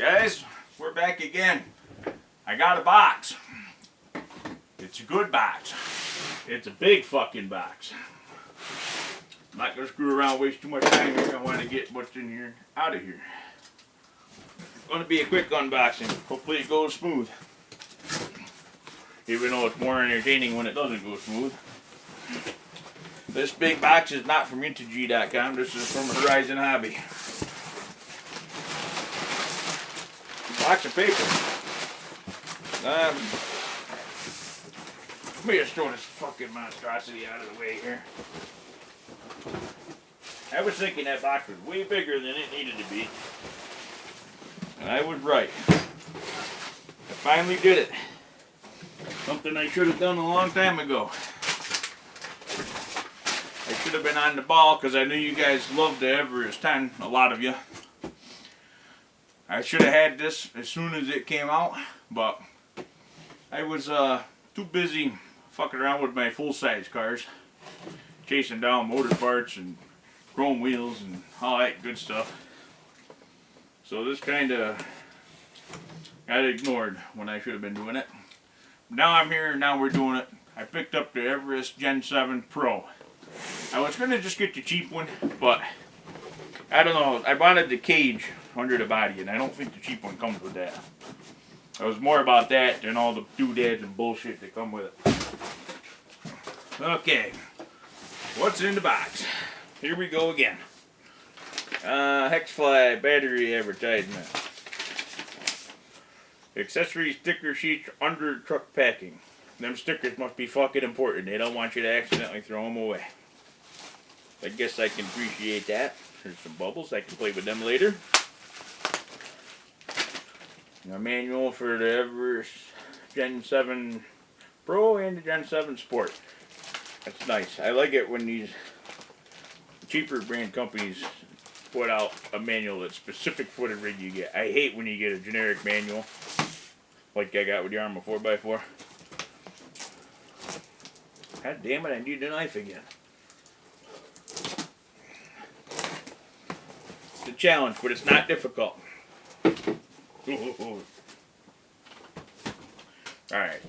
Guys, we're back again. I got a box. It's a good box. It's a big fucking box. I'm not gonna screw around and waste too much time here. I want to get what's in here out of here. It's gonna be a quick unboxing. Hopefully it goes smooth. Even though it's more entertaining when it doesn't go smooth. This big box is not from Intg.com. This is from Horizon Hobby. Box of paper. Let me just throw this fucking monstrosity out of the way here. I was thinking that box was way bigger than it needed to be. And I was right. I finally did it. Something I should have done a long time ago. I should have been on the ball because I knew you guys loved the Everest 10, a lot of you. I should have had this as soon as it came out, but I was too busy fucking around with my full-size cars, chasing down motor parts and chrome wheels and all that good stuff. So this kind of got ignored when I should have been doing it. Now I'm here, now we're doing it. I picked up the Everest Gen7 Pro. I was going to just get the cheap one, but I don't know. I wanted the cage under the body, and I don't think the cheap one comes with that. It was more about that than all the doodads and bullshit that come with it. Okay, what's in the box? Here we go again. Hexfly battery advertisement. Accessory sticker sheets under truck packing. Them stickers must be fucking important. They don't want you to accidentally throw them away. I guess I can appreciate that. There's some bubbles. I can play with them later. A manual for the Everest Gen7 Pro and the Gen7 Sport. That's nice. I like it when these cheaper brand companies put out a manual that's specific for the rig you get. I hate when you get a generic manual like I got with the Arma 4x4. God damn it, I need a knife again. It's a challenge, but it's not difficult. Alright,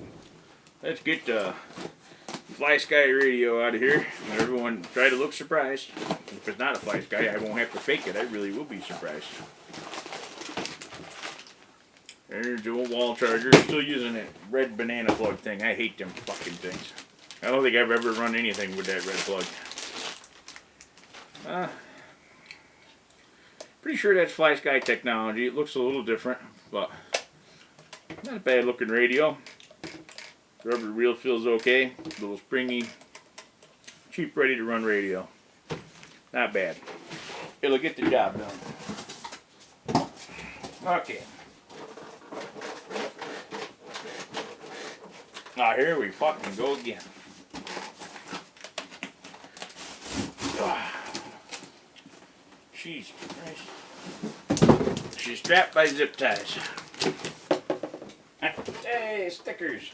let's get the Fly Sky radio out of here. Everyone try to look surprised. If it's not a Fly Sky, I won't have to fake it. I really will be surprised. There's the old wall charger. Still using that red banana plug thing. I hate them fucking things. I don't think I've ever run anything with that red plug. Pretty sure that's Fly Sky technology. It looks a little different, but not a bad looking radio. Rubber reel feels okay. A little springy. Cheap, ready to run radio. Not bad. It'll get the job done. Okay. Now here we fucking go again. Jesus Christ. She's strapped by zip ties. Hey, stickers.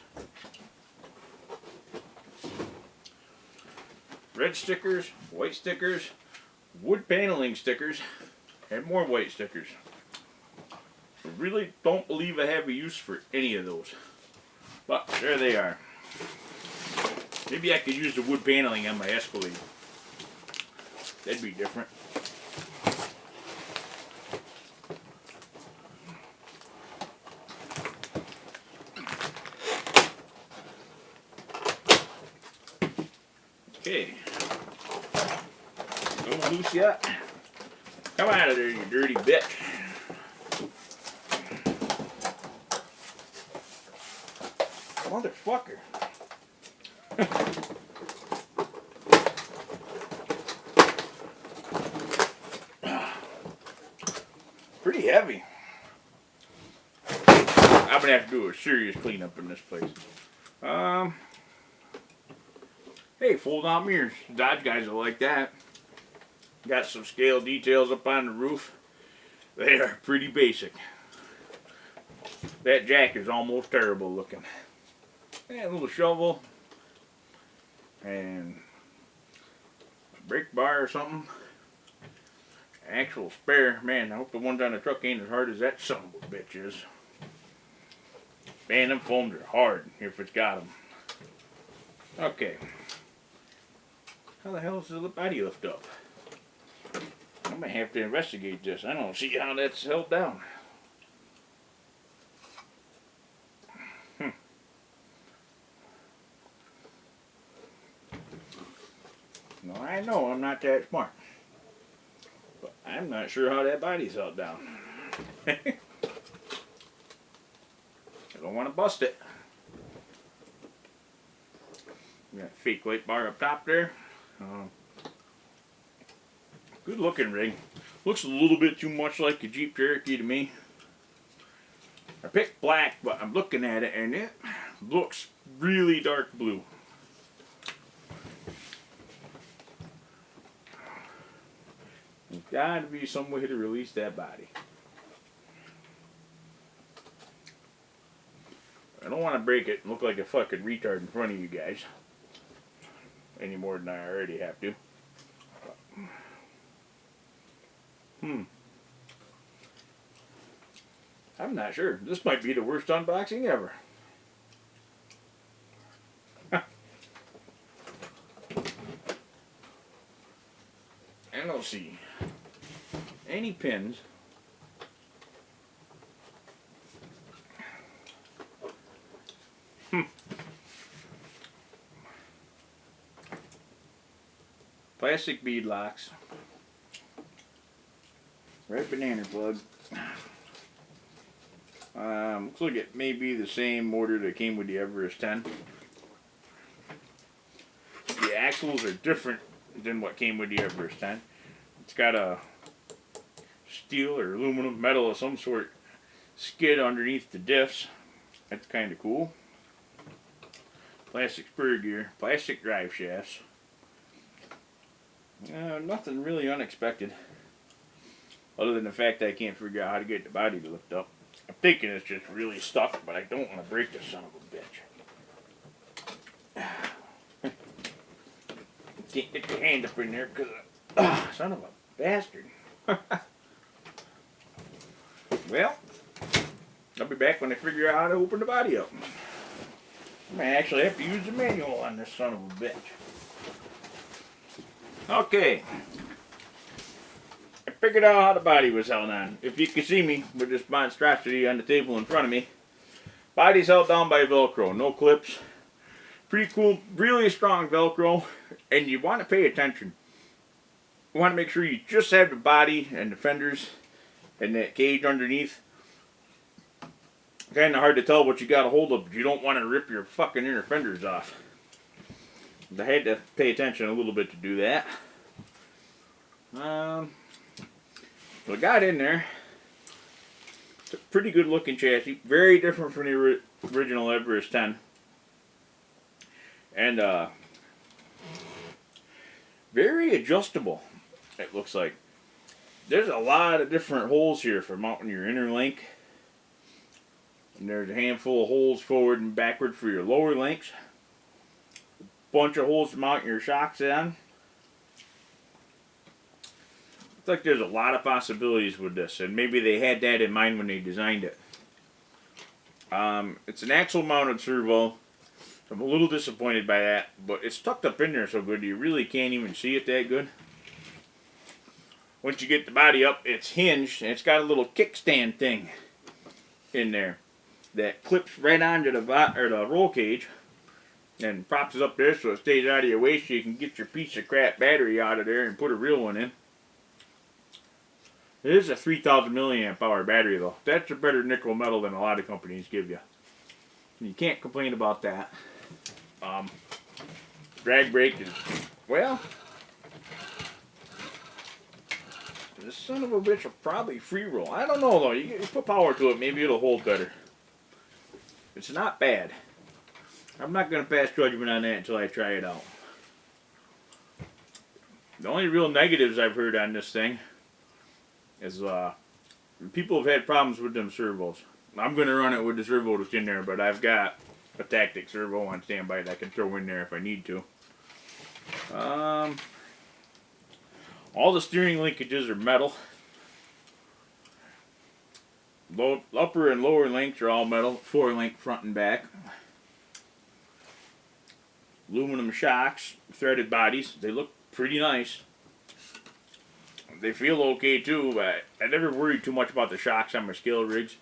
Red stickers, white stickers, wood paneling stickers, and more white stickers. I really don't believe I have a use for any of those. But there they are. Maybe I could use the wood paneling on my Escalade. That'd be different. Okay. Don't loose yet. Come out of there, you dirty bitch. Motherfucker. Pretty heavy. I'm gonna have to do a serious cleanup in this place. Hey, fold out mirrors. Dodge guys will like that. Got some scale details up on the roof. They are pretty basic. That jack is almost terrible looking. And a little shovel. And a brake bar or something. actual spare. Man, I hope the ones on the truck ain't as hard as that son of a bitch is. Man, them foams are hard if it's got them. Okay. How the hell does the body lift up? I might have to investigate this. I don't see how that's held down. No, I know I'm not that smart. But I'm not sure how that body's held down. I don't want to bust it. Got a fake light bar up top there. Good looking rig. Looks a little bit too much like a Jeep Cherokee to me. I picked black, but I'm looking at it and it looks really dark blue. There's got to be some way to release that body. I don't want to break it and look like a fucking retard in front of you guys. Any more than I already have to. I'm not sure. This might be the worst unboxing ever. And let's see. Any pins. Plastic bead locks. Red banana plug. Looks like it may be the same motor that came with the Everest 10. The axles are different than what came with the Everest 10. It's got a steel or aluminum metal of some sort skid underneath the diffs. That's kind of cool. Plastic spur gear, plastic drive shafts. Nothing really unexpected. Other than the fact that I can't figure out how to get the body to lift up. I'm thinking it's just really stuck, but I don't want to break this son of a bitch. Can't get your hand up in there because son of a bastard. Well, I'll be back when I figure out how to open the body up. I might actually have to use the manual on this son of a bitch. Okay. I figured out how the body was held on. If you can see me with this monstrosity on the table in front of me, body's held down by Velcro, no clips. Pretty cool, really strong Velcro, and you want to pay attention. You want to make sure you just have the body and the fenders and that cage underneath. Kind of hard to tell what you got a hold of, but you don't want to rip your fucking inner fenders off. I had to pay attention a little bit to do that. So I got in there. It's a pretty good looking chassis. Very different from the original Everest 10. And very adjustable, it looks like. There's a lot of different holes here for mounting your inner link. And there's a handful of holes forward and backward for your lower links. Bunch of holes to mount your shocks on. Looks like there's a lot of possibilities with this, and maybe they had that in mind when they designed it. It's an axle mounted servo. I'm a little disappointed by that, but it's tucked up in there so good you really can't even see it that good. Once you get the body up, it's hinged, and it's got a little kickstand thing in there that clips right onto the roll cage and props it up there so it stays out of your way so you can get your piece of crap battery out of there and put a real one in. It is a 3,000 milliamp hour battery though. That's a better nickel metal than a lot of companies give you. You can't complain about that. Drag brake is, well, this son of a bitch will probably free roll. I don't know though. You put power to it, maybe it'll hold better. It's not bad. I'm not going to pass judgment on that until I try it out. The only real negatives I've heard on this thing is people have had problems with them servos. I'm going to run it with the servo that's in there, but I've got a tactic servo on standby that I can throw in there if I need to. All the steering linkages are metal. Upper and lower links are all metal. 4-link front and back. Aluminum shocks, threaded bodies. They look pretty nice. They feel okay too, but I never worried too much about the shocks on my scale rigs.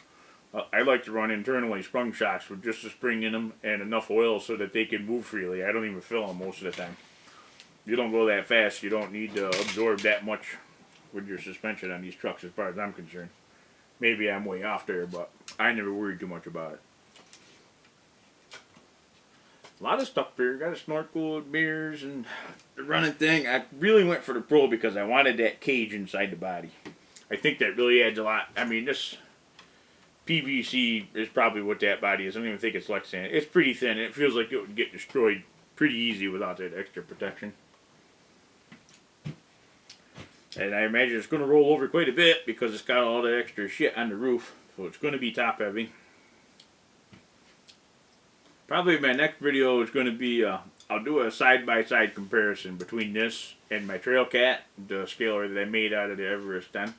I like to run internally sprung shocks with just a spring in them and enough oil so that they can move freely. I don't even fill them most of the time. You don't go that fast, you don't need to absorb that much with your suspension on these trucks as far as I'm concerned. Maybe I'm way off there, but I never worried too much about it. A lot of stuff here. Got a snorkel, mirrors, and the running thing. I really went for the Pro because I wanted that cage inside the body. I think that really adds a lot. I mean, this PVC is probably what that body is. I don't even think it's Lexan. It's pretty thin, and it feels like it would get destroyed pretty easy without that extra protection. And I imagine it's going to roll over quite a bit because it's got all the extra shit on the roof. So it's going to be top heavy. Probably my next video is going to be, I'll do a side-by-side comparison between this and my Trailcat, the scaler that I made out of the Everest 10.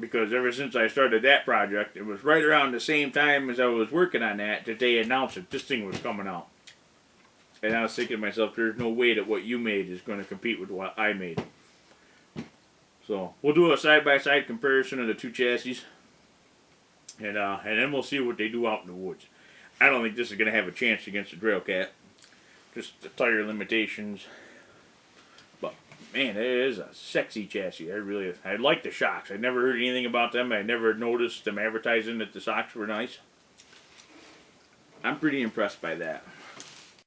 Because ever since I started that project, it was right around the same time as I was working on that they announced that this thing was coming out. And I was thinking to myself, there's no way that what you made is going to compete with what I made. So we'll do a side-by-side comparison of the two chassis. And then we'll see what they do out in the woods. I don't think this is going to have a chance against the Trailcat. Just the tire limitations. But, man, it is a sexy chassis. I like the shocks. I never heard anything about them. I never noticed them advertising that the shocks were nice. I'm pretty impressed by that.